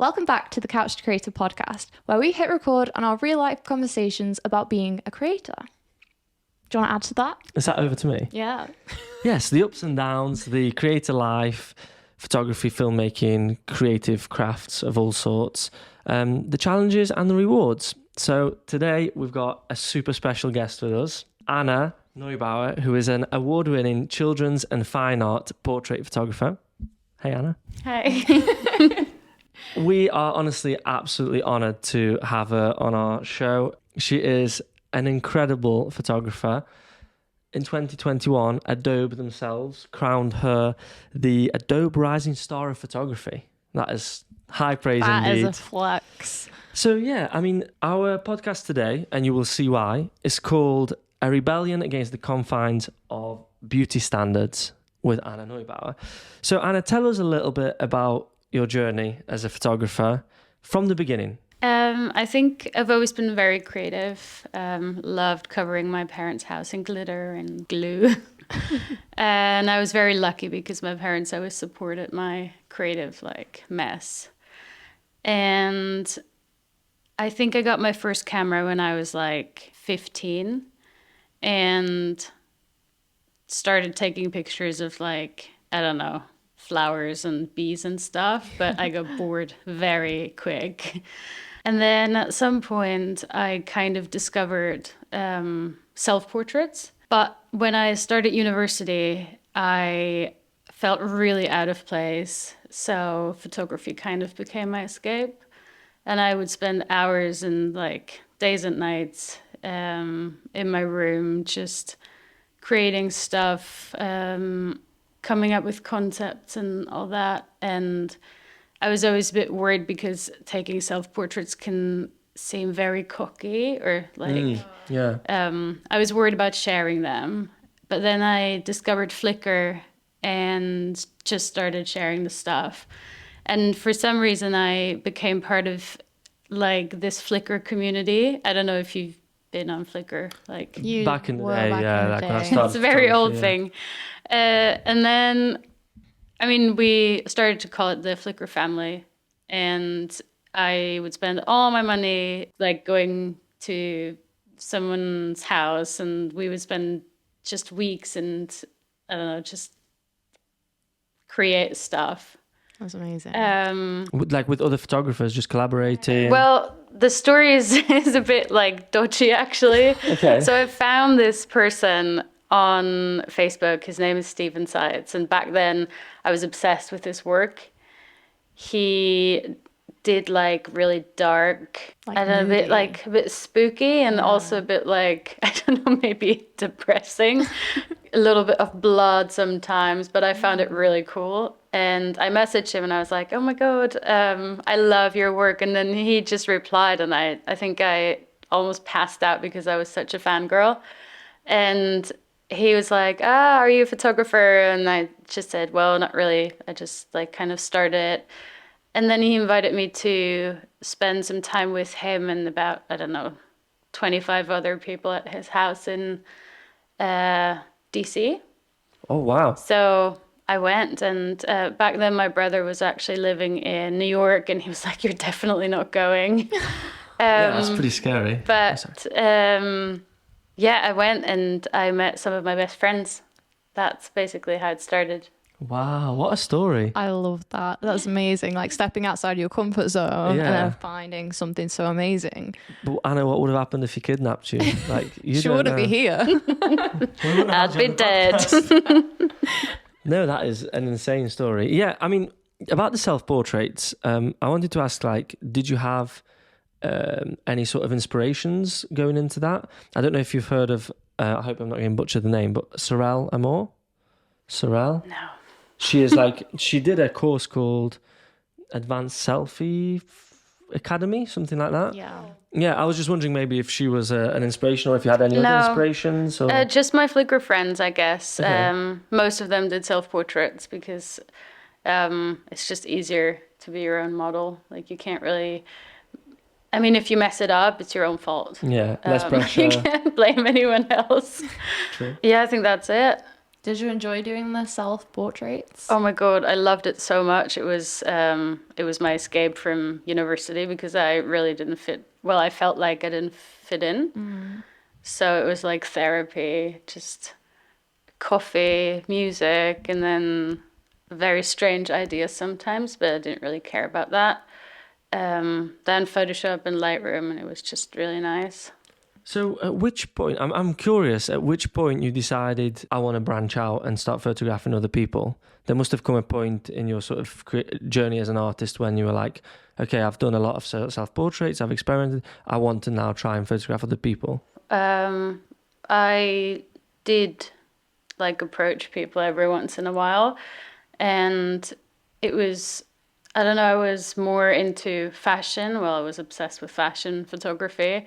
Welcome back to the Couch to Creator podcast, where we hit record on our real life conversations about being a creator. Do you want to add to that? Is that over to me? Yeah. Yes, the ups and downs, the creator life, photography, filmmaking, creative crafts of all sorts, the challenges and the rewards. So today we've got a super special guest with us, Anna Neubauer, who is an award-winning children's and fine art portrait photographer. Hey, Anna. Hi. We are honestly absolutely honoured to have her on our show. She is an incredible photographer. In 2021, Adobe themselves crowned her the Adobe Rising Star of Photography. That is high praise indeed. That is a flex. So yeah, I mean, our podcast today, and you will see why, is called A Rebellion Against the Confines of Beauty Standards with Anna Neubauer. So Anna, tell us a little bit about your journey as a photographer from the beginning. I think I've always been very creative. Loved covering my parents' house in glitter and glue. And I was very lucky because my parents always supported my creative mess. And I think I got my first camera when I was 15 and started taking pictures of I don't know, flowers and bees and stuff, but I got bored very quick. And then at some point I kind of discovered self-portraits. But when I started university, I felt really out of place. So photography kind of became my escape. And I would spend hours and days and nights in my room just creating stuff, coming up with concepts and all that. And I was always a bit worried because taking self-portraits can seem very cocky or I was worried about sharing them. But then I discovered Flickr and just started sharing the stuff. And for some reason I became part of this Flickr community. I don't know if you've been on Flickr. Back in the day, yeah. When I started it's a very old thing. And then, I mean, we started to call it the Flickr family. And I would spend all my money going to someone's house, and we would spend just weeks and, I don't know, just create stuff. That's amazing. With other photographers, just collaborating. Well, the story is a bit dodgy, actually. Okay. So I found this person on Facebook. His name is Stephen Seitz, and back then I was obsessed with his work. He did really dark and moody. a bit spooky, and also a bit I don't know, maybe depressing. A little bit of blood sometimes, but I found it really cool. And I messaged him and I was like, oh my God, I love your work. And then he just replied, and I think I almost passed out because I was such a fangirl. And he was like, are you a photographer? And I just said, well, not really. I just kind of started. And then he invited me to spend some time with him and about, I don't know, 25 other people at his house in DC. Oh, wow. So I went, and back then my brother was actually living in New York, and he was like, you're definitely not going. Yeah, that's pretty scary. But I went and I met some of my best friends. That's basically how it started. Wow, what a story. I love that. That's amazing. Stepping outside your comfort zone and then finding something so amazing. But Anna, what would have happened if he kidnapped you? She wouldn't be here. I'd be dead. No, that is an insane story. Yeah, I mean, about the self-portraits, I wanted to ask, did you have any sort of inspirations going into that? I don't know if you've heard of, I hope I'm not going to butcher the name, but Sorel Amour? Sorel? No. She is she did a course called Advanced Selfie Academy, something like that. Yeah. Yeah, I was just wondering maybe if she was an inspiration or if you had any other inspirations. Or... just my Flickr friends, I guess. Okay. Most of them did self-portraits because it's just easier to be your own model. You can't really... I mean, if you mess it up, it's your own fault. Yeah, less pressure. You can't blame anyone else. True. Yeah, I think that's it. Did you enjoy doing the self-portraits? Oh my God, I loved it so much. It was my escape from university because I really didn't fit. Well, I felt like I didn't fit in. So it was like therapy, just coffee, music, and then very strange ideas sometimes, but I didn't really care about that. Then Photoshop and Lightroom, and it was just really nice. So at which point, I'm curious, at which point you decided I want to branch out and start photographing other people? There must have come a point in your sort of journey as an artist when you were like, okay, I've done a lot of self-portraits, I've experimented, I want to now try and photograph other people. I did like approach people every once in a while, and it was, I don't know, I was more into fashion. Well, I was obsessed with fashion photography,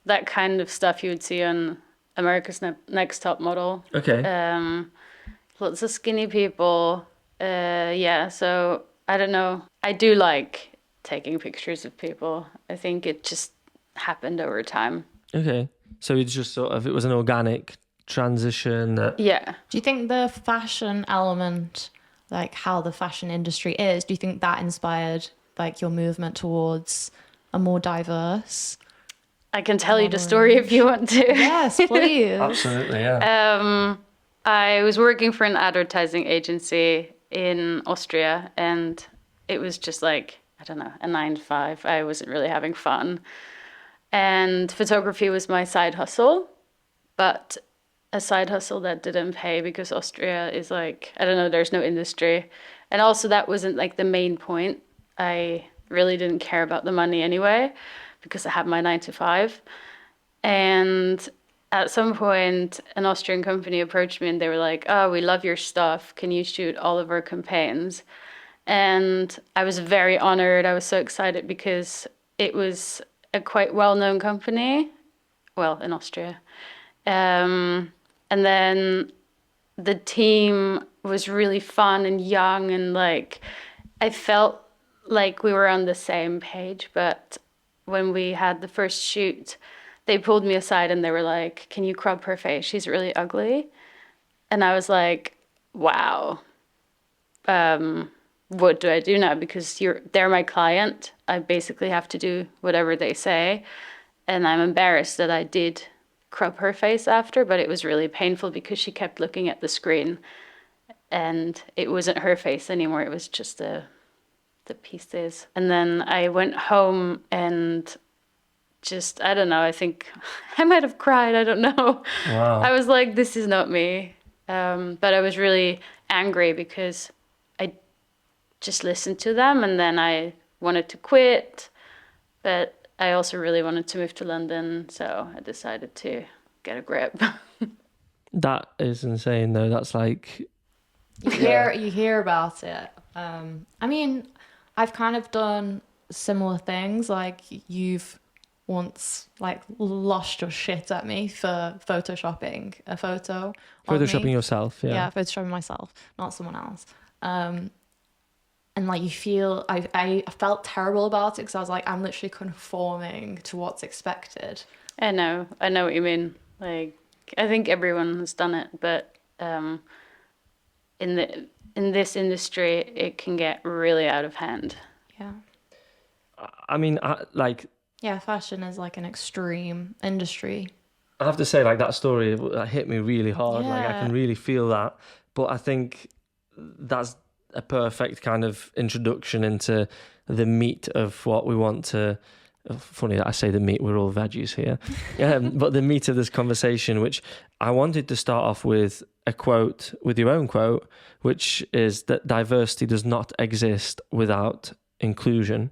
that kind of stuff you would see on America's Next Top Model. Okay. Lots of skinny people. Yeah, so I don't know. I do like taking pictures of people. I think it just happened over time. Okay. So it's just sort of, it was an organic transition. Yeah. Do you think the fashion element, like how the fashion industry is, do you think that inspired like your movement towards a more diverse? I can tell you the story if you want to. Yes, please. Absolutely, yeah. I was working for an advertising agency in Austria, and it was just like, I don't know, a 9 to 5. I wasn't really having fun. And photography was my side hustle, but a side hustle that didn't pay because Austria is like, I don't know, there's no industry. And also that wasn't like the main point. I really didn't care about the money anyway, because I had my 9 to 5. And at some point, an Austrian company approached me and they were like, oh, we love your stuff. Can you shoot all of our campaigns? And I was very honored. I was so excited because it was a quite well-known company, well, in Austria. And then the team was really fun and young, and like I felt like we were on the same page. But when we had the first shoot, they pulled me aside and they were like, can you crop her face? She's really ugly. And I was like, wow. What do I do now? Because they're my client. I basically have to do whatever they say. And I'm embarrassed that I did crop her face after, but it was really painful because she kept looking at the screen and it wasn't her face anymore. It was just the pieces. And then I went home and just, I don't know, I think I might have cried. I don't know. Wow. I was like, this is not me. But I was really angry because I just listened to them and then I wanted to quit. But I also really wanted to move to London, so I decided to get a grip. That is insane, though. That's like... You hear about it. I mean, I've kind of done similar things. Like, you've once like lost your shit at me for photoshopping a photo. Photoshopping yourself, yeah. Yeah, photoshopping myself, not someone else. And like you feel, I felt terrible about it because I was like, I'm literally conforming to what's expected. I know what you mean. Like, I think everyone has done it, but in this industry, it can get really out of hand. Yeah. I mean, Yeah, fashion is like an extreme industry. I have to say, like, that story that hit me really hard. Yeah. Like, I can really feel that. But I think that's a perfect kind of introduction into the meat of what we want to... Funny that I say the meat, we're all veggies here. But the meat of this conversation, which I wanted to start off with a quote, with your own quote, which is that diversity does not exist without inclusion.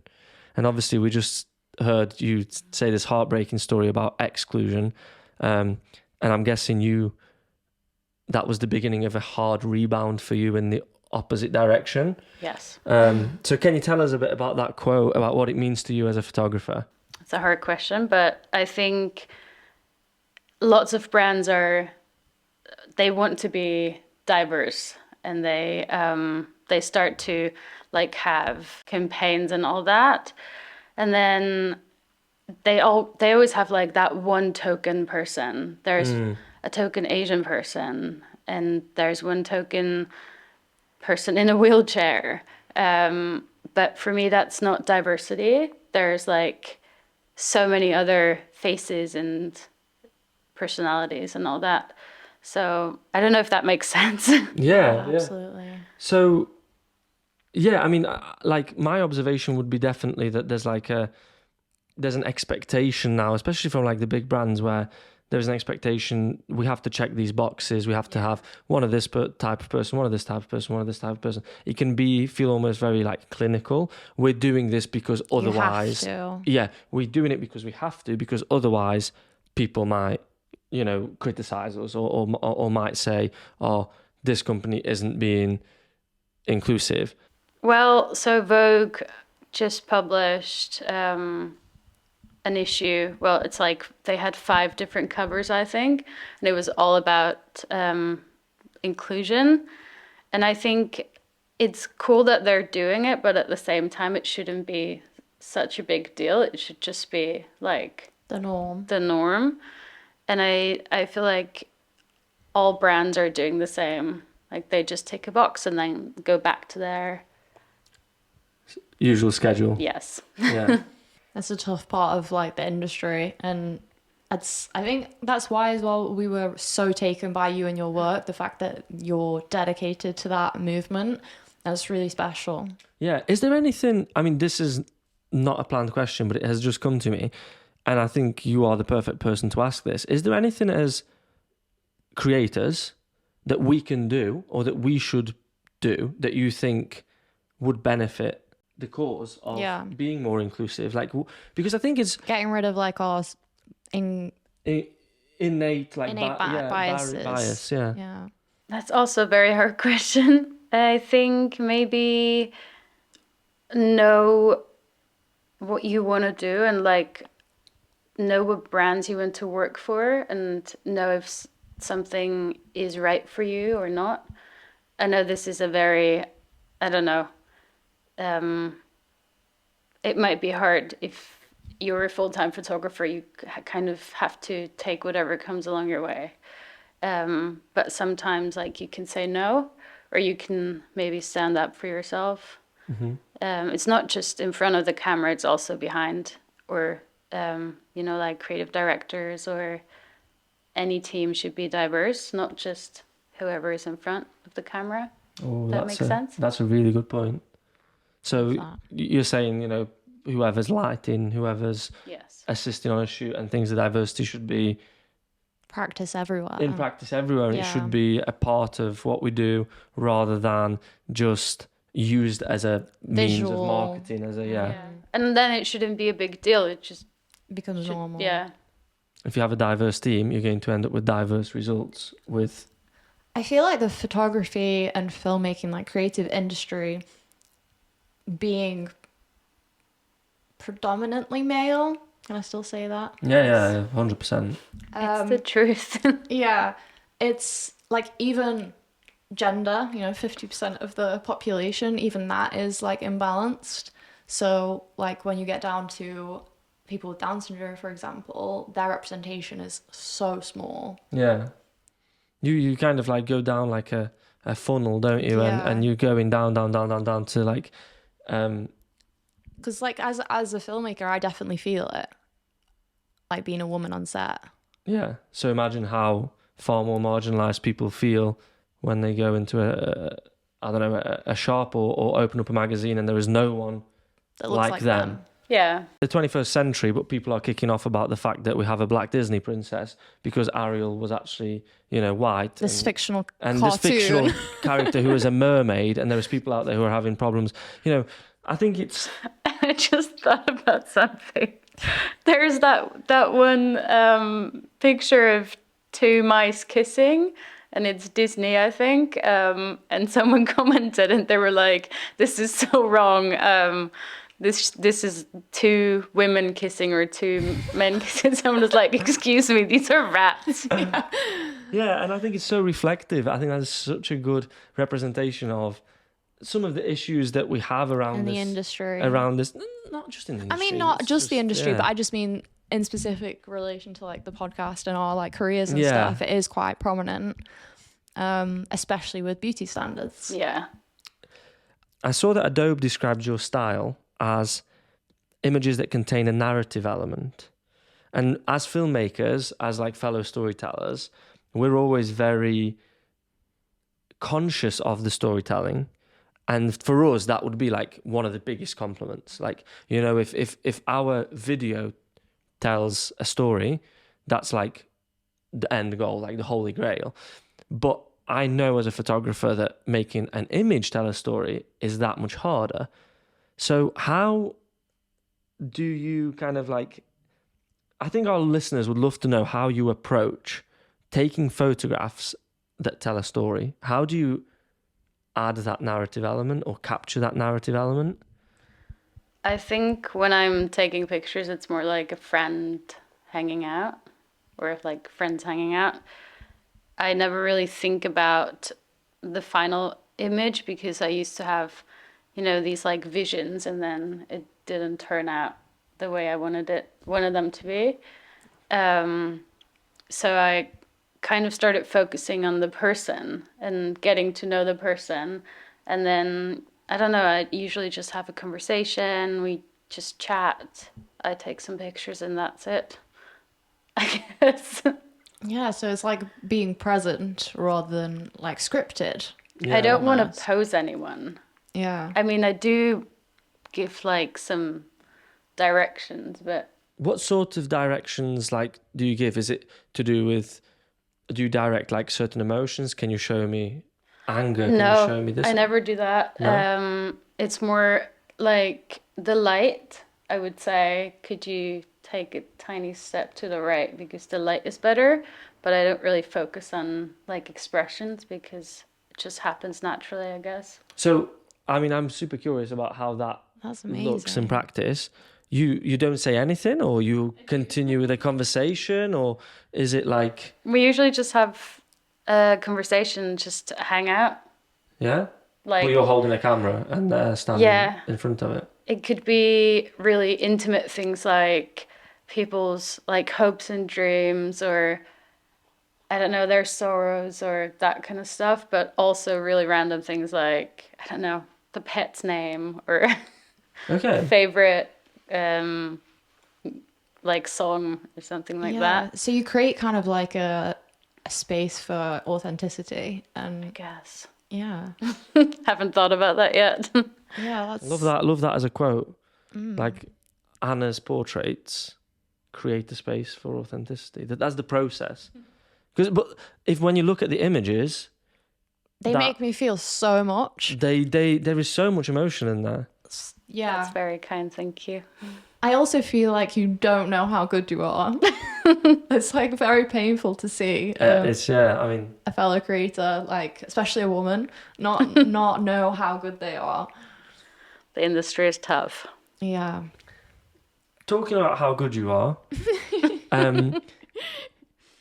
And obviously we just heard you say this heartbreaking story about exclusion. And I'm guessing that was the beginning of a hard rebound for you in the opposite direction. Yes. So can you tell us a bit about that quote, about what it means to you as a photographer? It's a hard question, but I think lots of brands they want to be diverse, and they start to like have campaigns and all that, and then they always have like that one token person. There's a token Asian person, and there's one token person in a wheelchair. But for me, that's not diversity. There's like so many other faces and personalities and all that. So I don't know if that makes sense. Yeah, absolutely. So, yeah, I mean, like my observation would be definitely that there's an expectation now, especially from like the big brands, where there's an expectation we have to check these boxes. We have to have one of this type of person, one of this type of person, one of this type of person. It can feel almost very like clinical. We're doing this because otherwise, we're doing it because we have to, because otherwise people might, criticize us or might say, oh, this company isn't being inclusive. Well, so Vogue just published an issue. Well, it's like they had 5 different covers, I think, and it was all about inclusion. And I think it's cool that they're doing it, but at the same time, it shouldn't be such a big deal. It should just be like the norm. And I feel like all brands are doing the same. Like they just tick a box and then go back to their usual schedule. Yes. Yeah. That's a tough part of like the industry, and I think that's why as well we were so taken by you and your work, the fact that you're dedicated to that movement. That's really special. Yeah. Is there anything, I mean, this is not a planned question, but it has just come to me, and I think you are the perfect person to ask this. Is there anything as creators that we can do or that we should do that you think would benefit the cause of being more inclusive? Like, because I think it's getting rid of like our innate like biases. Bias. Yeah. That's also a very hard question. I think maybe know what you want to do and like know what brands you want to work for and know if something is right for you or not. I know this is a very, I don't know. It might be hard if you're a full-time photographer. You kind of have to take whatever comes along your way. But sometimes, like, you can say no, or you can maybe stand up for yourself. Mm-hmm. It's not just in front of the camera; it's also behind, or like creative directors or any team should be diverse, not just whoever is in front of the camera. Oh, that makes sense. That's a really good point. So you're saying, whoever's lighting, whoever's assisting on a shoot and things, the diversity should be practice everywhere. In practice everywhere. It should be a part of what we do rather than just used as a means of marketing, And then it shouldn't be a big deal. It just becomes normal. Yeah. If you have a diverse team, you're going to end up with diverse results with... I feel like the photography and filmmaking, like creative industry, being predominantly male, can I still say that? Yeah, 100%. It's the truth. Yeah, it's like even gender, 50% of the population, even that is like imbalanced. So like when you get down to people with Down syndrome, for example, their representation is so small. Yeah. You kind of like go down like a funnel, don't you? Yeah. And you're going down to like... Because like as a filmmaker, I definitely feel it, like being a woman on set. Yeah. So imagine how far more marginalised people feel when they go into a shop or open up a magazine and there is no one that looks like them. Yeah. The 21st century, but people are kicking off about the fact that we have a black Disney princess because Ariel was actually, white. This fictional character who was a mermaid, and there was people out there who are having problems. I think it's... I just thought about something. There's that one picture of 2 mice kissing, and it's Disney, I think. And someone commented, and they were like, "This is so wrong. This is 2 women kissing or 2 men kissing." Someone was like, "Excuse me, these are rats." Yeah, and I think it's so reflective. I think that's such a good representation of some of the issues that we have around the industry. Around this, not just in the industry. I mean, not just the industry, but I just mean in specific relation to like the podcast and our like careers and stuff. It is quite prominent. especially with beauty standards. Yeah. I saw that Adobe described your style as images that contain a narrative element. And as filmmakers, as like fellow storytellers, we're always very conscious of the storytelling. And for us, that would be like one of the biggest compliments. Like, you know, if our video tells a story, that's like the end goal, like the holy grail. But I know as a photographer that making an image tell a story is that much harder. So how do you kind of like, I think our listeners would love to know how you approach taking photographs that tell a story. How do you add that narrative element or capture that narrative element? I think when I'm taking pictures, it's more like a friend hanging out, or if like friends hanging out. I never really think about the final image because I used to have, you know, these like visions, and then it didn't turn out the way I wanted them to be. So I kind of started focusing on the person and getting to know the person, and then I don't know, I usually just have a conversation, we just chat, I take some pictures, and that's it, I guess. Yeah, so it's like being present rather than like scripted. Yeah. I don't want Almost. to pose anyone. Yeah. I mean, I do give like some directions, but What sort of directions like do you give? Is it to do with, do you direct like certain emotions? Can you show me anger? Can you show me this? I never do that. No? It's more like the light, I would say, could you take a tiny step to the right because the light is better, but I don't really focus on like expressions because it just happens naturally, I guess. So, I mean, I'm super curious about how that That's looks in amazing. practice. You don't say anything, or you continue with a conversation, or is it like, We usually just have a conversation, just hang out. yeah? Like, Well, you're holding a camera and they're standing Yeah. in front of it. it could be really intimate things like people's like hopes and dreams, or I don't know, their sorrows or that kind of stuff, but also really random things like, I don't know, the pet's name or Okay. favorite like song or something like Yeah. that. So you create kind of like a space for authenticity, I and guess. yeah. Haven't thought about that yet. Yeah, that's Love that as a quote. Like Anna's portraits create a space for authenticity. That's the process. But when you look at the images, they that- make me feel so much. there is so much emotion in there. Yeah. That's very kind, thank you. I also feel like you don't know how good you are. It's like very painful to see I mean, a fellow creator, like especially a woman, not know how good they are. The industry is tough. Yeah. talking about how good you are,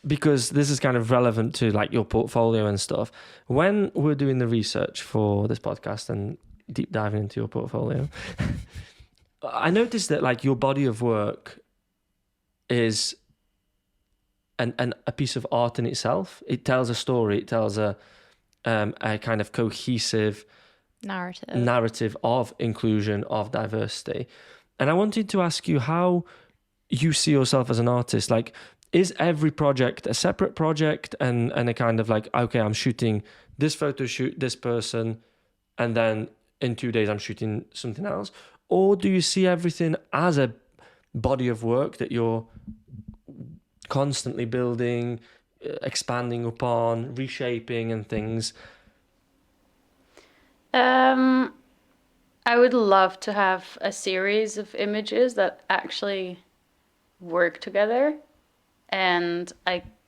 because this is kind of relevant to like your portfolio and stuff. When we're doing the research for this podcast and deep diving into your portfolio, I noticed that like your body of work is a piece of art in itself. It tells a story. It tells a kind of cohesive narrative of inclusion, of diversity. And I wanted to ask you how you see yourself as an artist. Like, is every project a separate project and a kind of like, okay, I'm shooting this photo shoot, this person, and then in 2 days I'm shooting something else? Or do you see everything as a body of work that you're constantly building, expanding upon, reshaping and things? I would love to have a series of images that actually work together, and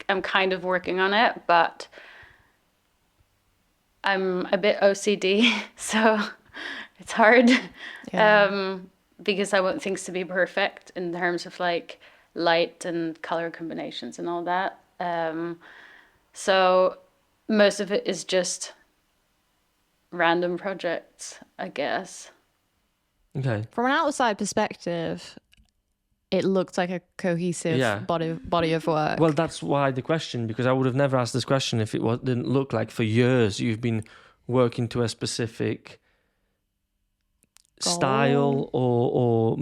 I'm kind of working on it, but I'm a bit OCD, so it's hard. Yeah. Because I want things to be perfect in terms of like light and color combinations and all that. So most of it is just random projects, I guess. Okay. From an outside perspective, it looked like a cohesive body of work. Well, that's why the question, because I would have never asked this question if it didn't look like for years you've been working to a specific Goal. style or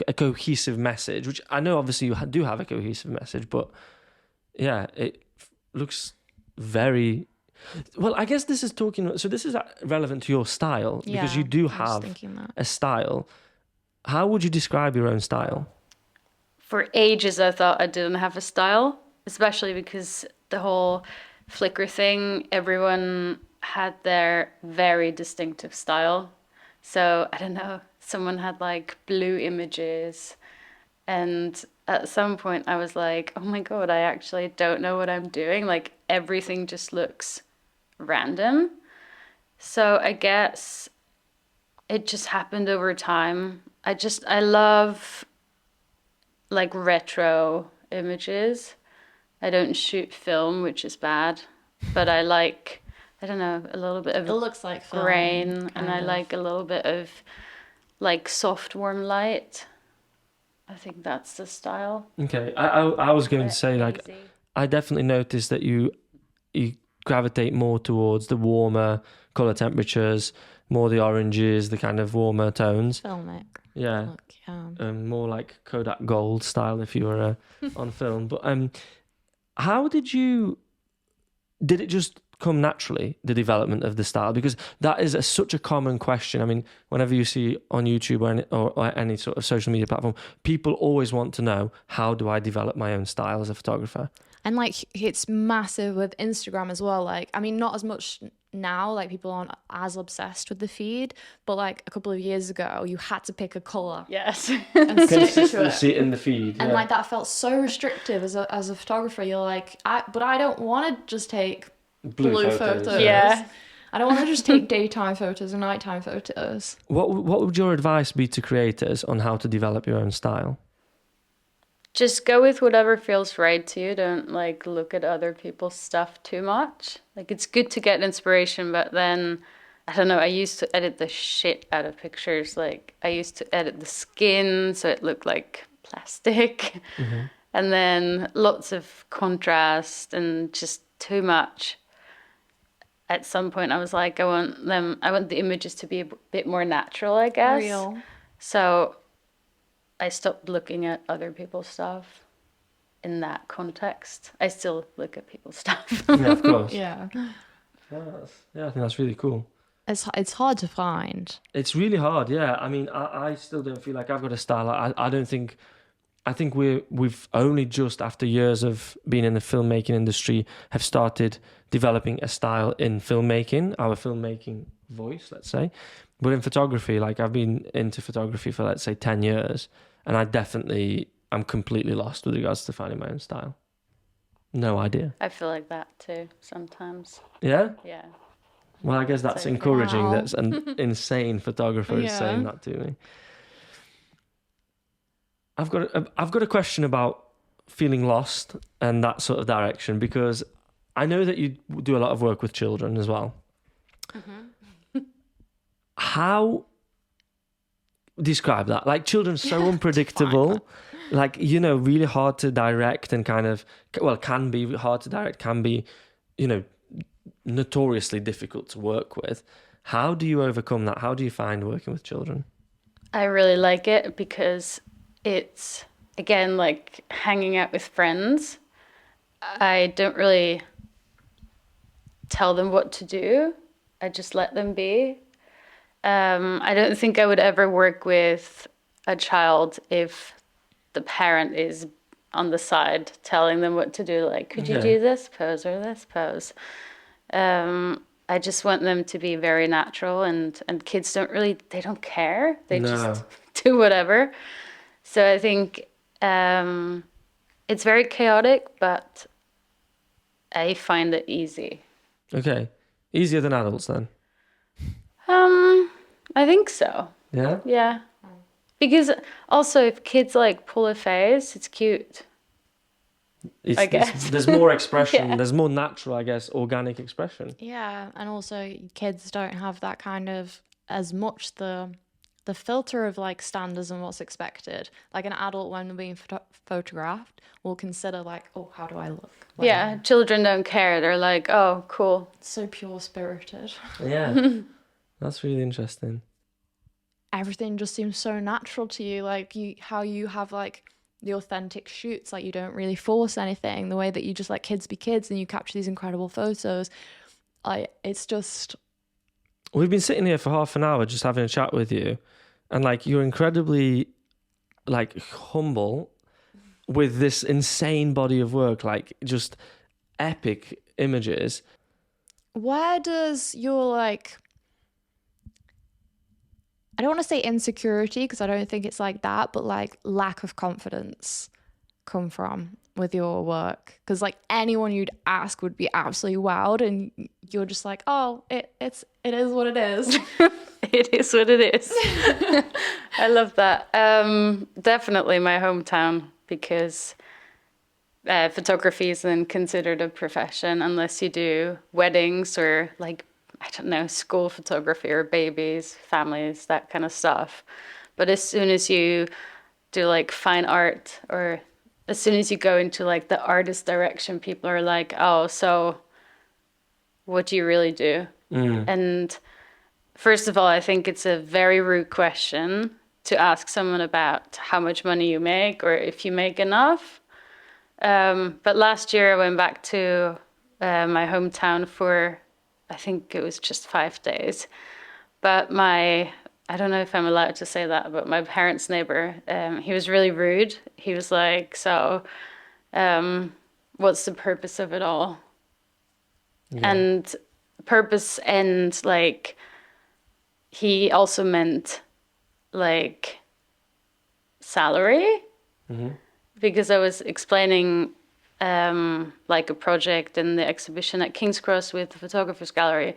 a cohesive message, which I know obviously you do have a cohesive message, but yeah, it looks very well. I guess this is this is relevant to your style, because you do have a style. How would you describe your own style? For ages, I thought I didn't have a style, especially because the whole Flickr thing, everyone had their very distinctive style. So, I don't know, someone had like blue images. And at some point I was like, oh my God, I actually don't know what I'm doing. Like everything just looks random. So I guess it just happened over time. I love like retro images. I don't shoot film, which is bad, but I like, I don't know, a little bit of it looks like film, grain, and I like a little bit of like soft warm light. I think that's the style. Okay, I was going to say, like, I definitely noticed that you gravitate more towards the warmer color temperatures, more the oranges, the kind of warmer tones. Filmic. Yeah. Look, more like Kodak Gold style if you were on film. But how did it just come naturally, the development of the style? Because that is such a common question. I mean, whenever you see on YouTube or any sort of social media platform, people always want to know, how do I develop my own style as a photographer? And like, it's massive with Instagram as well. Like, I mean, not as much now, like people aren't as obsessed with the feed, but like a couple of years ago, you had to pick a color. Yes. And stick to it. See it in the feed. And like that felt so restrictive as a photographer. You're like, but I don't want to just take blue photos. Yeah. I don't want to just take daytime photos and nighttime photos. What would your advice be to creators on how to develop your own style? Just go with whatever feels right to you. Don't like look at other people's stuff too much. Like it's good to get inspiration, but then I don't know, I used to edit the shit out of pictures. Like I used to edit the skin so it looked like plastic. Mm-hmm. And then lots of contrast and just too much. At some point I was like, I want the images to be a bit more natural, I guess. Real. So I stopped looking at other people's stuff in that context. I still look at people's stuff. Yeah, of course. Yeah. Yeah, I think that's really cool. It's hard to find. It's really hard, yeah. I mean, I still don't feel like I've got a style. I think we've only just, after years of being in the filmmaking industry, have started developing a style in filmmaking, our filmmaking voice, let's say. But in photography, like I've been into photography for, let's say, 10 years, and I'm completely lost with regards to finding my own style. No idea. I feel like that too sometimes. Yeah? Yeah. Well, I guess that's encouraging. Wow. That's an insane photographer is saying that to me. I've got a question about feeling lost and that sort of direction, because I know that you do a lot of work with children as well. Mm-hmm. How describe that? Like, children are so unpredictable, like, really hard to direct, and can be hard to direct, can be, notoriously difficult to work with. How do you overcome that? How do you find working with children? I really like it because it's, again, like hanging out with friends. I don't really tell them what to do. I just let them be. I don't think I would ever work with a child if the parent is on the side telling them what to do. Like, could you do this pose or this pose? I just want them to be very natural, and kids they don't care. They just do whatever. So I think it's very chaotic, but I find it easy. Okay. Easier than adults then? I think so. Yeah? Yeah. Because also if kids like pull a face, it's cute. I guess. There's more expression. There's more natural, I guess, organic expression. Yeah, and also kids don't have that kind of as much the the filter of like standards and what's expected. Like an adult, when being photographed, will consider like, oh, how do I look? Like, Yeah, children don't care. They're like, oh, cool. so pure spirited. Yeah. That's really interesting. Everything just seems so natural to you. Like how you have like the authentic shoots, like you don't really force anything. The way that you just let kids be kids and you capture these incredible photos. It's just. We've been sitting here for half an hour just having a chat with you, and like you're incredibly like humble with this insane body of work, like just epic images. Where does your like, I don't want to say insecurity because I don't think it's like that, but like lack of confidence come from with your work? Because like anyone you'd ask would be absolutely wowed, and you're just like, oh, it is what it is. It is what it is. I love that. Definitely my hometown, because photography isn't considered a profession unless you do weddings or like, I don't know, school photography or babies, families, that kind of stuff. But as soon as you do like fine art, or as soon as you go into like the artist direction, people are like, oh, so what do you really do? And first of all, I think it's a very rude question to ask someone about how much money you make or if you make enough. But last year I went back to my hometown for, I think it was just 5 days. But I don't know if I'm allowed to say that, but my parents' neighbor, he was really rude. He was like, so what's the purpose of it all? Yeah. And purpose, and like, he also meant like salary, because I was explaining like a project in the exhibition at King's Cross with the Photographers Gallery,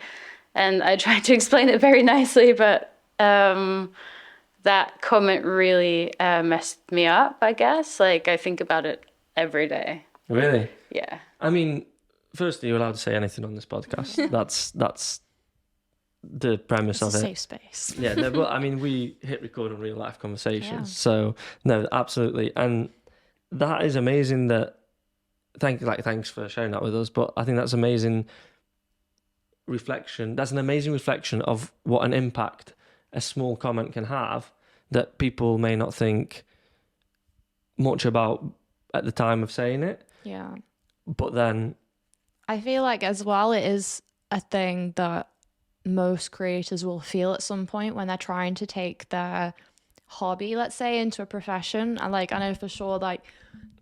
and I tried to explain it very nicely, but that comment really messed me up, I guess. Like, I think about it every day. Really? Yeah. I mean, firstly, you're allowed to say anything on this podcast. That's the premise It's of a it. safe space. Yeah, no, but I mean, we hit record on real life conversations, so no, absolutely, and that is amazing. Thanks for sharing that with us. But I think that's amazing reflection. That's an amazing reflection of what an impact a small comment can have that people may not think much about at the time of saying it. Yeah. But then I feel like as well, it is a thing that most creators will feel at some point when they're trying to take their hobby, let's say, into a profession. And like, I know for sure, like,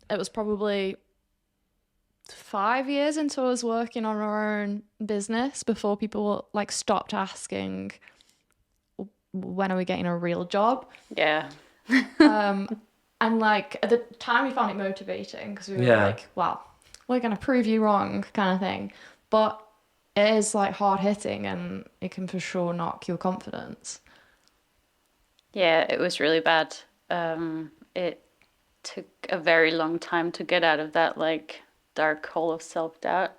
it was probably 5 years into us working on our own business before people like stopped asking, when are we getting a real job? Yeah. And like at the time we found it motivating because we were like, well, we're going to prove you wrong kind of thing. But it is like hard hitting, and it can for sure knock your confidence. Yeah, it was really bad. It took a very long time to get out of that like dark hole of self-doubt.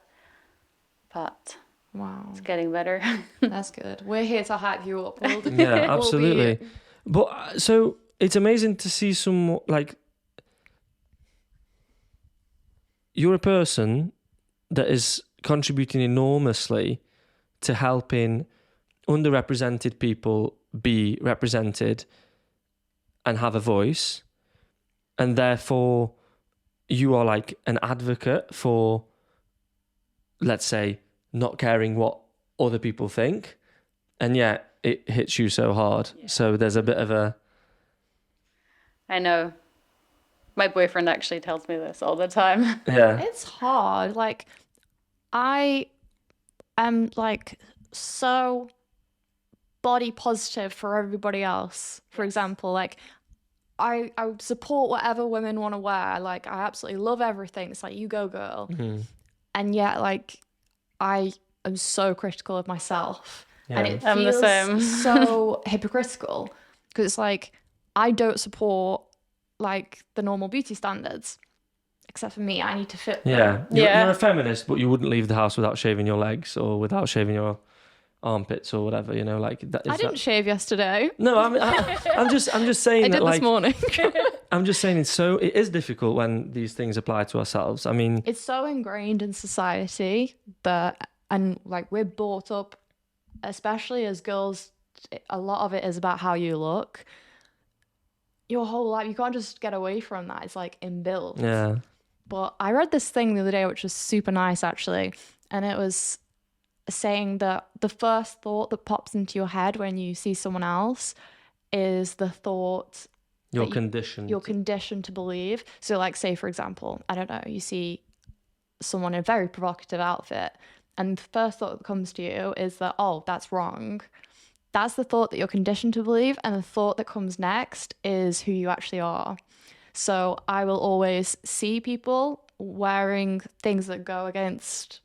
But wow, it's getting better. That's good. We're here to hype you up. Yeah, absolutely. But so it's amazing to see some, like, you're a person that is contributing enormously to helping underrepresented people be represented and have a voice, and therefore you are like an advocate for, let's say, not caring what other people think, and yet it hits you so hard. Yeah. So there's a bit of a... I know. My boyfriend actually tells me this all the time. Yeah. It's hard. Like, I am like so body positive for everybody else. For example, like I support whatever women want to wear. Like, I absolutely love everything. It's like, you go, girl. Mm-hmm. And yet, like, I am so critical of myself. Yeah. And it feels the same. So hypocritical, because it's like, I don't support like the normal beauty standards, except for me. I need to fit them. Yeah. You're a feminist, but you wouldn't leave the house without shaving your legs or without shaving your armpits or whatever, you know, like that. I didn't shave yesterday. No, I'm just saying I that, did like, this morning. I'm just saying it is difficult when these things apply to ourselves. I mean, It's so ingrained in society and like we're brought up, especially as girls, a lot of it is about how you look. Your whole life, you can't just get away from that. It's like inbuilt. yeah. But I read this thing the other day, which was super nice actually. And it was saying that the first thought that pops into your head when you see someone else is the thought You're that conditioned. you're conditioned to believe. So like, say for example, I don't know, you see someone in a very provocative outfit and the first thought that comes to you is that, oh, that's wrong. That's the thought that you're conditioned to believe, and the thought that comes next is who you actually are. So I will always see people wearing things that go against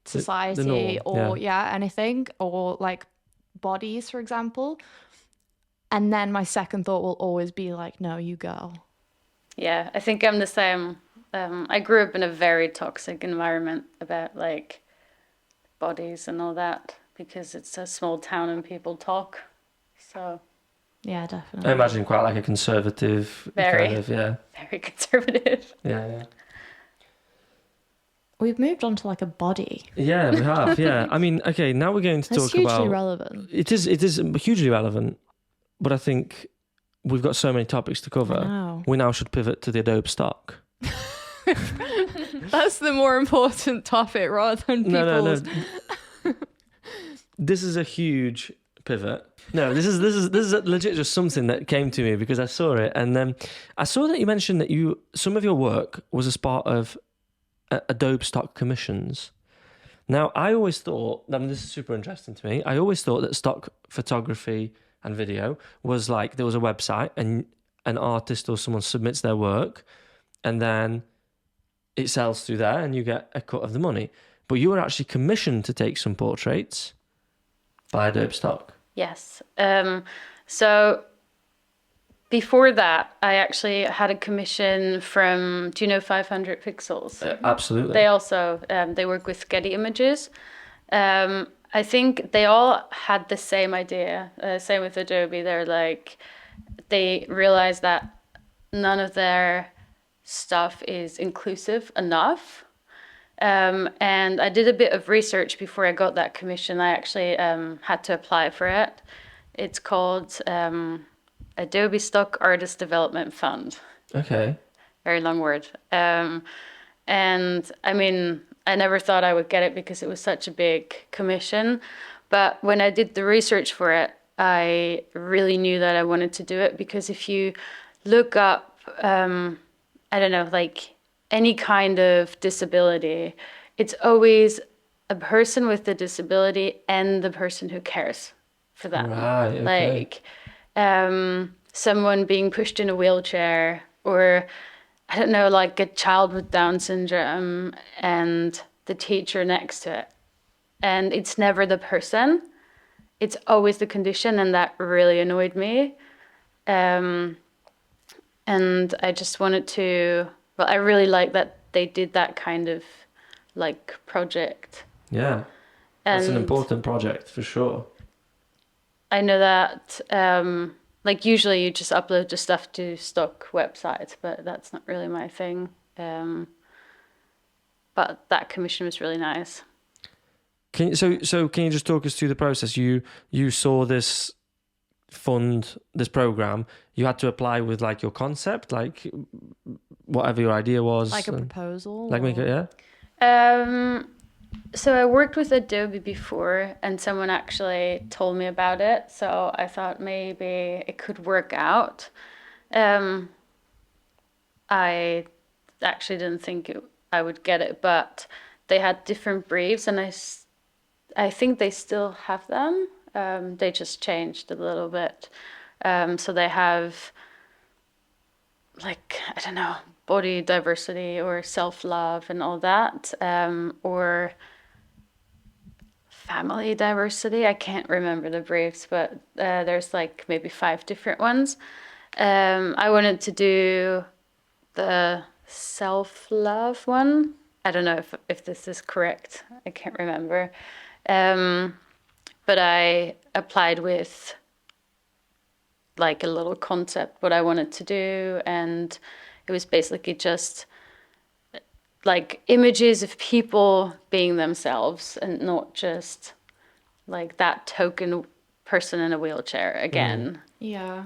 society norm, or anything, or like bodies, for example. And then my second thought will always be like, no, you go. Yeah, I think I'm the same. I grew up in a very toxic environment about like bodies and all that because it's a small town and people talk. So Yeah, definitely. I imagine quite like a conservative Very. kind of, yeah. very conservative. Yeah. We've moved on to like a body. Yeah, we have, yeah. I mean, okay, now we're going to It's talk hugely about... relevant. It is hugely relevant, but I think we've got so many topics to cover. I know. We now should pivot to the Adobe stock. That's the more important topic rather than people's... No. This is a huge pivot. No, this is legit just something that came to me because I saw it, and then I saw that you mentioned that some of your work was as part of Adobe stock commissions. Now, I always thought, and this is super interesting to me, I always thought that stock photography and video was like there was a website and an artist or someone submits their work and then it sells through there and you get a cut of the money. But you were actually commissioned to take some portraits by Adobe stock. Yes. So before that, I actually had a commission from, do you know 500 Pixels? Absolutely. They also, they work with Getty Images. I think they all had the same idea. Same with Adobe. They're like, they realized that none of their stuff is inclusive enough. And I did a bit of research before I got that commission. I actually had to apply for it. It's called Adobe Stock Artist Development Fund. Okay. Very long word. And I mean, I never thought I would get it because it was such a big commission. But when I did the research for it, I really knew that I wanted to do it because if you look up, I don't know, like any kind of disability, it's always a person with the disability and the person who cares for them. Right, okay. Like someone being pushed in a wheelchair, or I don't know, like a child with Down syndrome and the teacher next to it. And it's never the person, it's always the condition, and that really annoyed me. And I just wanted to, well, I really like that they did that kind of like project. Yeah, that's an important project for sure. I know that like usually you just upload the stuff to stock websites, but that's not really my thing. But that commission was really nice. Can you just talk us through the process? You saw this fund, this program. You had to apply with like your concept, like whatever your idea was, like a proposal, like make it, yeah. So I worked with Adobe before, and someone actually told me about it. So I thought maybe it could work out. I actually didn't think I would get it, but they had different briefs, and I think they still have them. They just changed a little bit. So they have, like, I don't know, body diversity or self-love and all that, or family diversity. I can't remember the briefs, but there's like maybe 5 different ones. I wanted to do the self-love one. I don't know if this is correct. I can't remember. but I applied with like a little concept what I wanted to do, and it was basically just like images of people being themselves and not just like that token person in a wheelchair again. Yeah.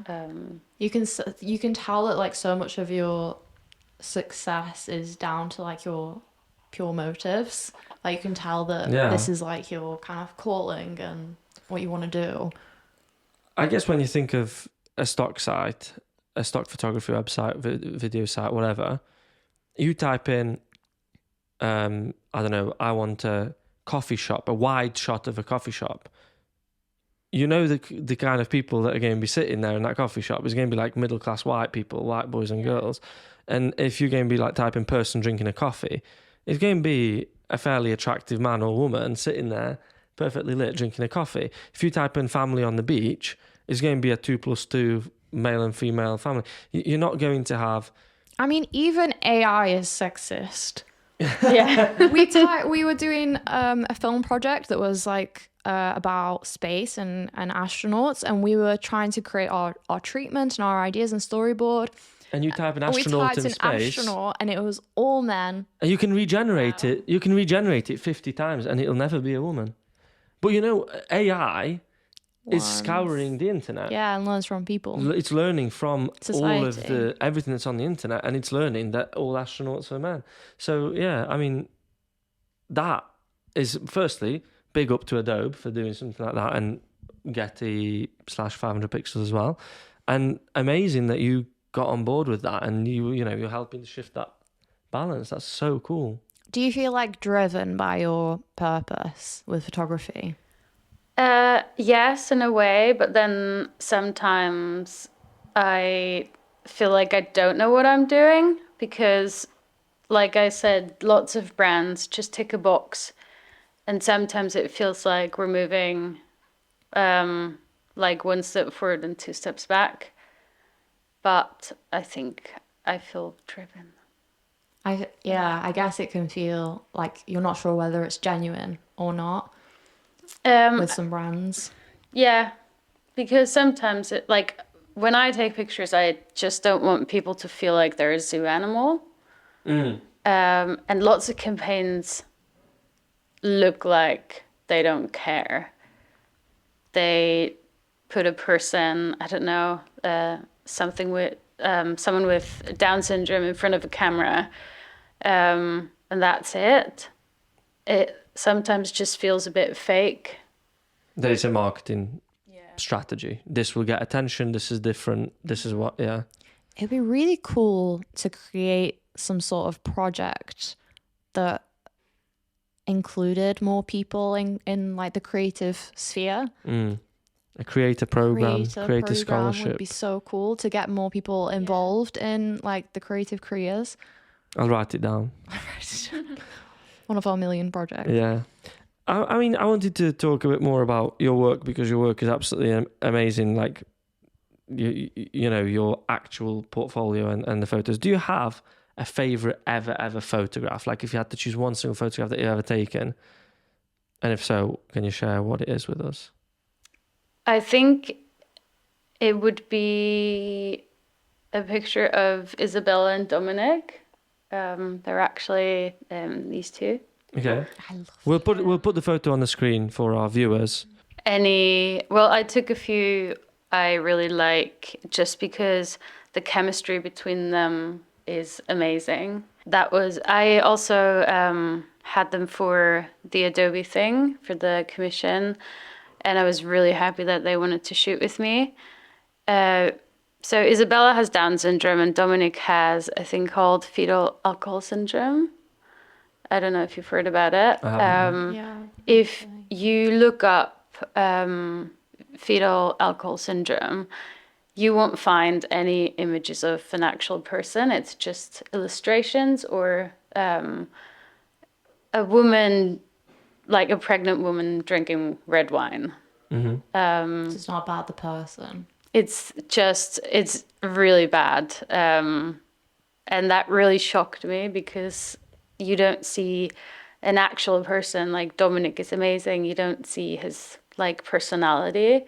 You can tell that like so much of your success is down to like your pure motives. Like you can tell that this is like your kind of calling and what you want to do. I guess when you think of a stock site, a stock photography website, video site, whatever, you type in, I don't know, I want a coffee shop, a wide shot of a coffee shop. You know the kind of people that are going to be sitting there in that coffee shop is going to be like middle class white people, white boys and girls. And if you're going to be like typing person drinking a coffee, it's going to be a fairly attractive man or woman sitting there, perfectly lit, drinking a coffee. If you type in family on the beach, it's going to be a 2+2 male and female family. You're not going to have. I mean, even AI is sexist. Yeah. We were doing a film project that was like about space and astronauts, and we were trying to create our treatment and our ideas and storyboard. And you type an We astronaut typed in space, astronaut, and it was all men. and you can regenerate it. You can regenerate it 50 times, and it'll never be a woman. But you know, AI is scouring the internet. Yeah, and learns from people. It's learning from Society. all of everything that's on the internet, and it's learning that all astronauts are men. So yeah, I mean, that is firstly big up to Adobe for doing something like that, and Getty /500 pixels as well, and amazing that you got on board with that, and you're helping to shift that balance. That's so cool. Do you feel like driven by your purpose with photography? Yes, in a way, but then sometimes I feel like I don't know what I'm doing because, like I said, lots of brands just tick a box, and sometimes it feels like we're moving like one step forward and two steps back. But I think I feel driven. I guess it can feel like you're not sure whether it's genuine or not with some brands. Yeah, because sometimes it like when I take pictures, I just don't want people to feel like they're a zoo animal. And lots of campaigns look like they don't care. They put a person, I don't know, someone with Down syndrome in front of a camera, and that's it. It sometimes just feels a bit fake. There is a marketing strategy. This will get attention. This is different. This is what, It'd be really cool to create some sort of project that included more people in like the creative sphere. A creator program, creator scholarship would be so cool to get more people involved in like the creative careers. I'll write it down. One of our million projects. Yeah. I mean, I wanted to talk a bit more about your work because your work is absolutely amazing. Like, you know, your actual portfolio and the photos. Do you have a favorite ever photograph? Like, if you had to choose one single photograph that you've ever taken, and if so, can you share what it is with us? I think it would be a picture of Isabella and Dominic. They're actually these two. Okay. We'll put the photo on the screen for our viewers. I took a few I really like just because the chemistry between them is amazing. I also had them for the Adobe thing, for the commission, and I was really happy that they wanted to shoot with me. So Isabella has Down syndrome and Dominic has a thing called fetal alcohol syndrome. I don't know if you've heard about it. If you look up fetal alcohol syndrome, you won't find any images of an actual person. It's just illustrations or a woman, like a pregnant woman drinking red wine. So it's not about the person. It's really bad. And that really shocked me because you don't see an actual person. Like Dominic is amazing. You don't see his like personality.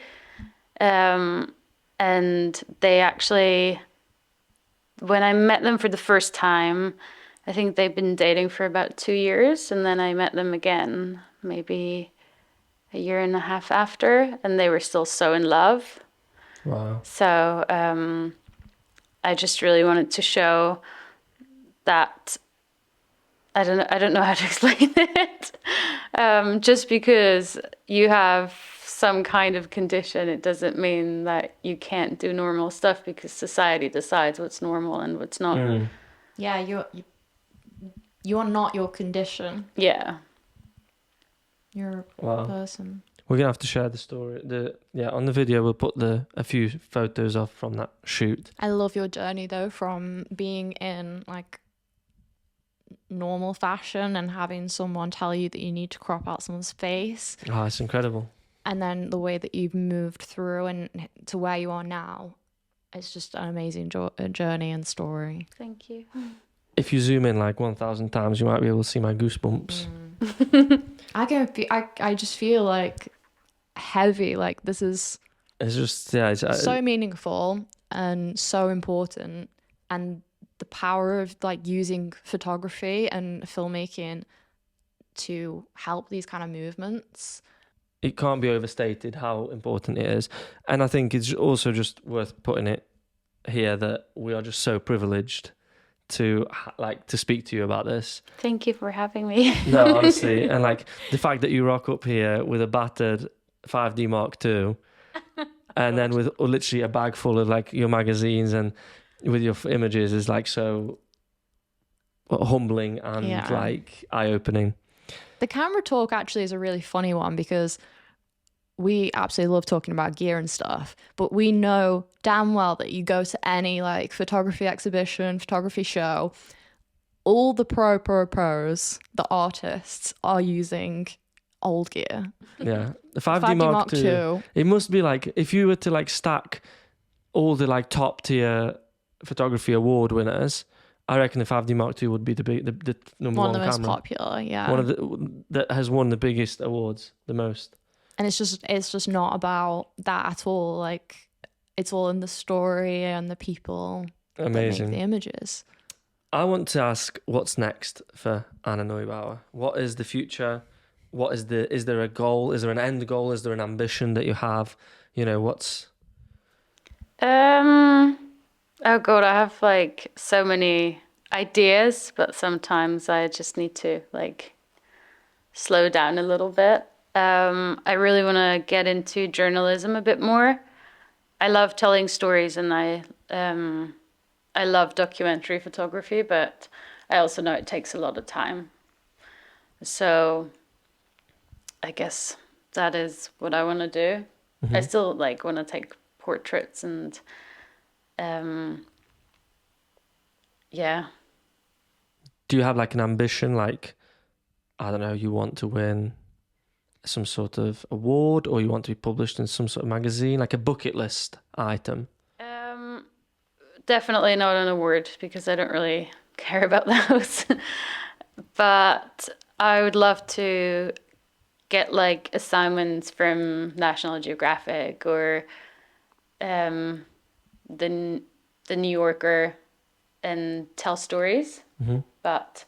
And they actually, when I met them for the first time, I think they've been dating for about 2 years, and then I met them again maybe a year and a half after, and they were still so in love. Wow. So I just really wanted to show that I don't know how to explain it. Just because you have some kind of condition, it doesn't mean that you can't do normal stuff, because society decides what's normal and what's not. Yeah, you're not your condition. Yeah. You're Wow. a person. We're gonna have to share the story. On the video we'll put a few photos of from that shoot. I love your journey though, from being in like normal fashion and having someone tell you that you need to crop out someone's face. Oh, it's incredible. And then the way that you've moved through and to where you are now, it's just an amazing journey and story. Thank you. If you zoom in like 1,000 times, you might be able to see my goosebumps. I just feel like heavy. Like this is It's just, yeah. It's, so meaningful and so important, and the power of like using photography and filmmaking to help these kind of movements. It can't be overstated how important it is. And I think it's also just worth putting it here that we are just so privileged to speak to you about this. Thank you for having me. No, honestly. And like the fact that you rock up here with a battered 5D Mark II and then with literally a bag full of like your magazines and with your images is like so humbling and like eye-opening. The camera talk actually is a really funny one, because we absolutely love talking about gear and stuff, but we know damn well that you go to any like photography exhibition, photography show, all the pros, the artists are using old gear. Yeah. The 5D Mark II. It must be like, if you were to like stack all the like top tier photography award winners, I reckon the 5D Mark II would be the number one of the camera. most popular, yeah. One of that has won the biggest awards, the most. And it's just not about that at all. Like it's all in the story and the people that make the images. I want to ask, what's next for Anna Neubauer? What is the future? Is there a goal? Is there an end goal? Is there an ambition that you have? You know, what's... Oh God, I have like so many ideas, but sometimes I just need to like slow down a little bit. I really want to get into journalism a bit more. I love telling stories, and I love documentary photography, but I also know it takes a lot of time. So I guess that is what I want to do. Mm-hmm. I still like want to take portraits and yeah. Do you have like an ambition, like, I don't know, you want to win some sort of award, or you want to be published in some sort of magazine, like a bucket list item? Definitely not an award, because I don't really care about those. But I would love to get like assignments from National Geographic or the New Yorker and tell stories. Mm-hmm. But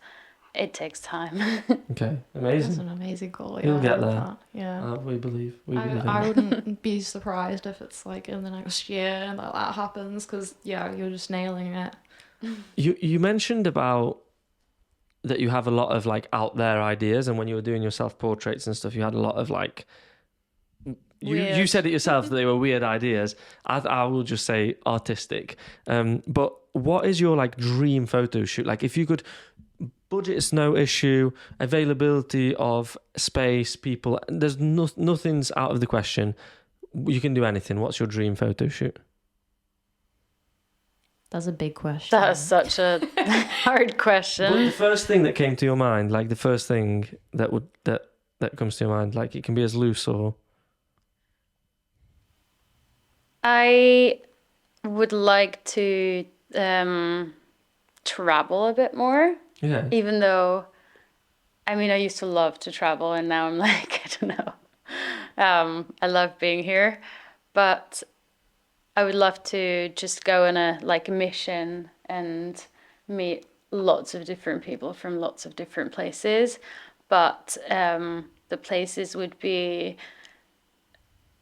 it takes time. Okay, amazing. That's an amazing goal. Yeah, you'll get there. That. Yeah, we believe. I wouldn't be surprised if it's like in the next year that happens, because you're just nailing it. You mentioned about that you have a lot of like out there ideas, and when you were doing your self portraits and stuff, you had a lot of like. You said it yourself that they were weird ideas. I will just say artistic. But what is your like dream photo shoot? Like if you could, budget's no issue, availability of space, people, there's nothing's out of the question. You can do anything. What's your dream photo shoot? That's a big question. That is such a hard question. But the first thing that came to your mind, like the first thing that comes to your mind, like it can be as loose or. I would like to travel a bit more. Yeah. Even though, I mean, I used to love to travel, and now I'm like, I don't know. I love being here, but I would love to just go on a mission and meet lots of different people from lots of different places. But the places would be,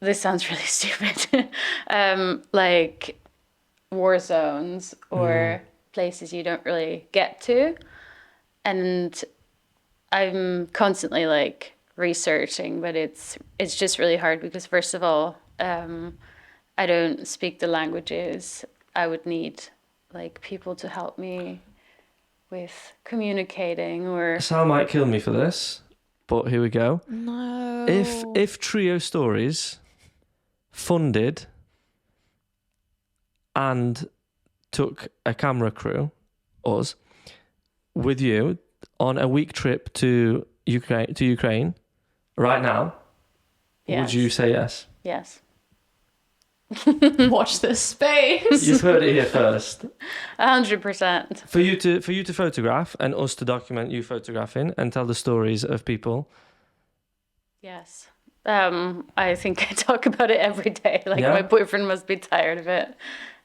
this sounds really stupid, like war zones or places you don't really get to. And I'm constantly like researching, but it's just really hard because first of all, I don't speak the languages. I would need like people to help me with communicating or Sal might kill me for this, but here we go. No. If Trio Stories funded and took a camera crew, us, with you on a week trip to Ukraine right now, Yes. would you say yes? Yes. Watch this space. You've heard it here first. 100%. For you to photograph and us to document you photographing and tell the stories of people. Yes. I think I talk about it every day. Like Yeah? my boyfriend must be tired of it.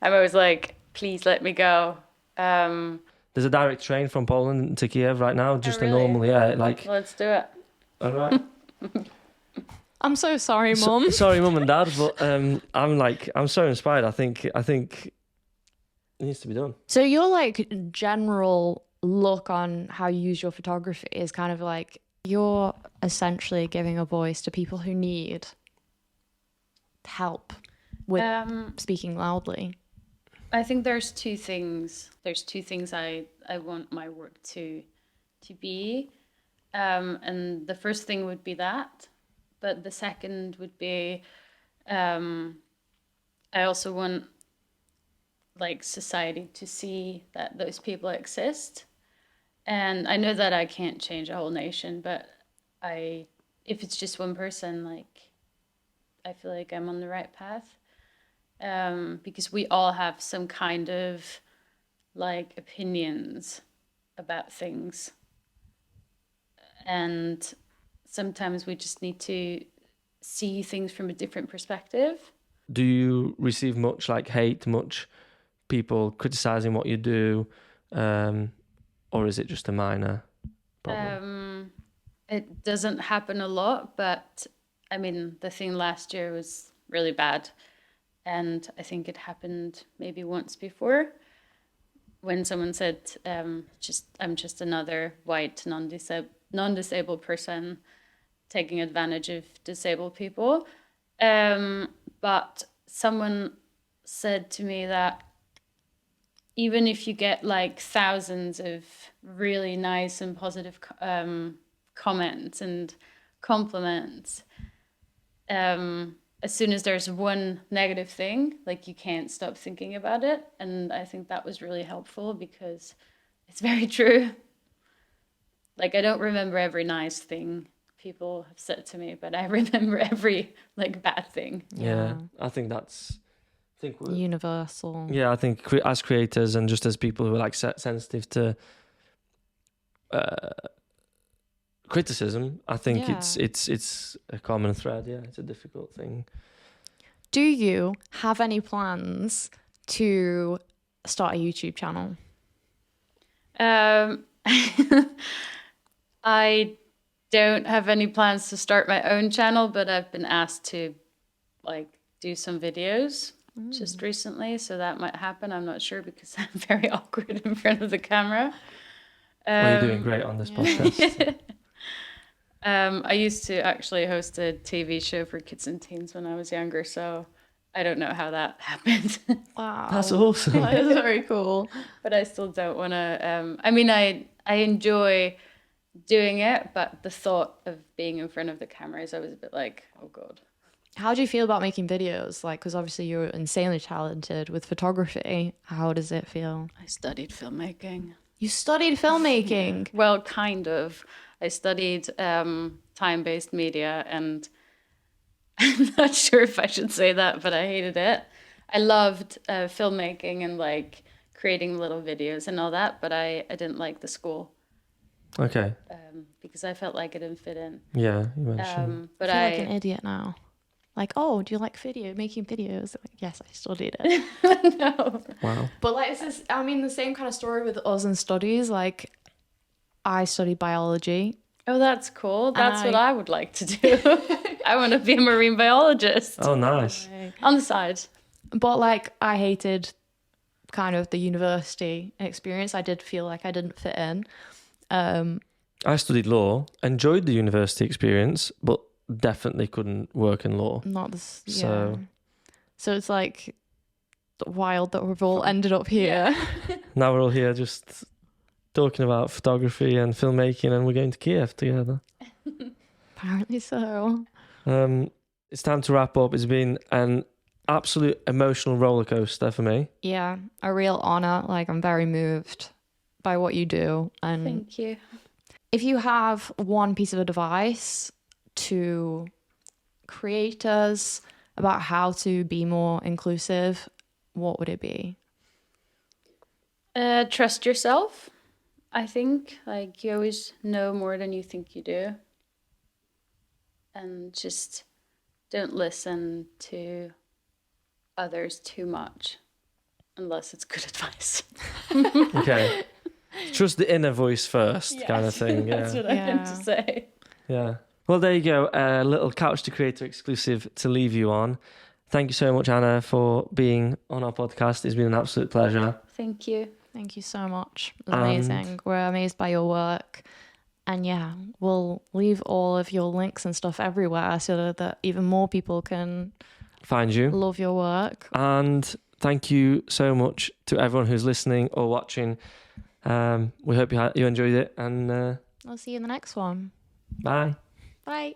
I'm always like, please let me go. There's a direct train from Poland to Kiev right now. Just really? a normal, yeah. Like, Let's do it. all right. I'm so sorry, Mum. Sorry, Mum and Dad, but I'm so inspired. I think it needs to be done. So your like general look on how you use your photography is kind of like you're essentially giving a voice to people who need help with speaking loudly. I think there's two things. There's two things I want my work to be. And the first thing would be that. But the second would be I also want like society to see that those people exist. And I know that I can't change a whole nation, but if it's just one person, like I feel like I'm on the right path. Because we all have some kind of like opinions about things. And sometimes we just need to see things from a different perspective. Do you receive much like hate, much people criticizing what you do, or is it just a minor problem? It doesn't happen a lot, but I mean, the thing last year was really bad. And I think it happened maybe once before when someone said, I'm just another white non-disabled person taking advantage of disabled people. But someone said to me that even if you get like thousands of really nice and positive comments and compliments, as soon as there's one negative thing, like you can't stop thinking about it. And I think that was really helpful because it's very true. Like I don't remember every nice thing people have said to me, but I remember every like bad thing. Yeah. I think we're Universal. Yeah, I think as creators and just as people who are like sensitive to criticism, I think it's a common thread. Yeah, it's a difficult thing. Do you have any plans to start a YouTube channel? I don't have any plans to start my own channel, but I've been asked to like do some videos just recently, so that might happen. I'm not sure because I'm very awkward in front of the camera. Well, you're doing great on this podcast. I used to actually host a TV show for kids and teens when I was younger, so I don't know how that happened. Wow. That's awesome. That is very cool. But I still don't want to... I mean, I enjoy doing it, but the thought of being in front of the camera is always a bit like, oh, God. How do you feel about making videos? Like, because obviously you're insanely talented with photography. How does it feel? I studied filmmaking. You studied filmmaking? Well, kind of. I studied time-based media, and I'm not sure if I should say that, but I hated it. I loved filmmaking and like creating little videos and all that, but I didn't like the school. Okay. because I felt like I didn't fit in. Yeah, you mentioned. But I feel like an idiot now. Like, oh, do you like making videos? Like, yes, I studied it. No. Wow. But like, it's this, I mean, the same kind of story with us in studies. Like, I studied biology. Oh, that's cool. That's what I I would like to do. I want to be a marine biologist Oh, nice. on the side. But like, I hated kind of the university experience. I did feel like I didn't fit in. I studied law, enjoyed the university experience, but definitely couldn't work in law. Not this. So- So it's like wild that we've all ended up here. Now we're all here just talking about photography and filmmaking, and we're going to Kiev together. Apparently so. It's time to wrap up. It's been an absolute emotional roller coaster for me. Yeah, a real honor. Like, I'm very moved by what you do. And Thank you. if you have one piece of advice to creators about how to be more inclusive, what would it be? Trust yourself. I think like you always know more than you think you do. And just don't listen to others too much unless it's good advice. Okay. Trust the inner voice first, kind of thing. Yeah. That's what I meant to say. Yeah. Well, there you go. A little Couch to Creator exclusive to leave you on. Thank you so much, Anna, for being on our podcast. It's been an absolute pleasure. Thank you. Thank you so much. It was amazing. We're amazed by your work. And yeah, we'll leave all of your links and stuff everywhere so that even more people can Find you. love your work. And thank you so much to everyone who's listening or watching. We hope you enjoyed it, and I'll see you in the next one. bye. Bye.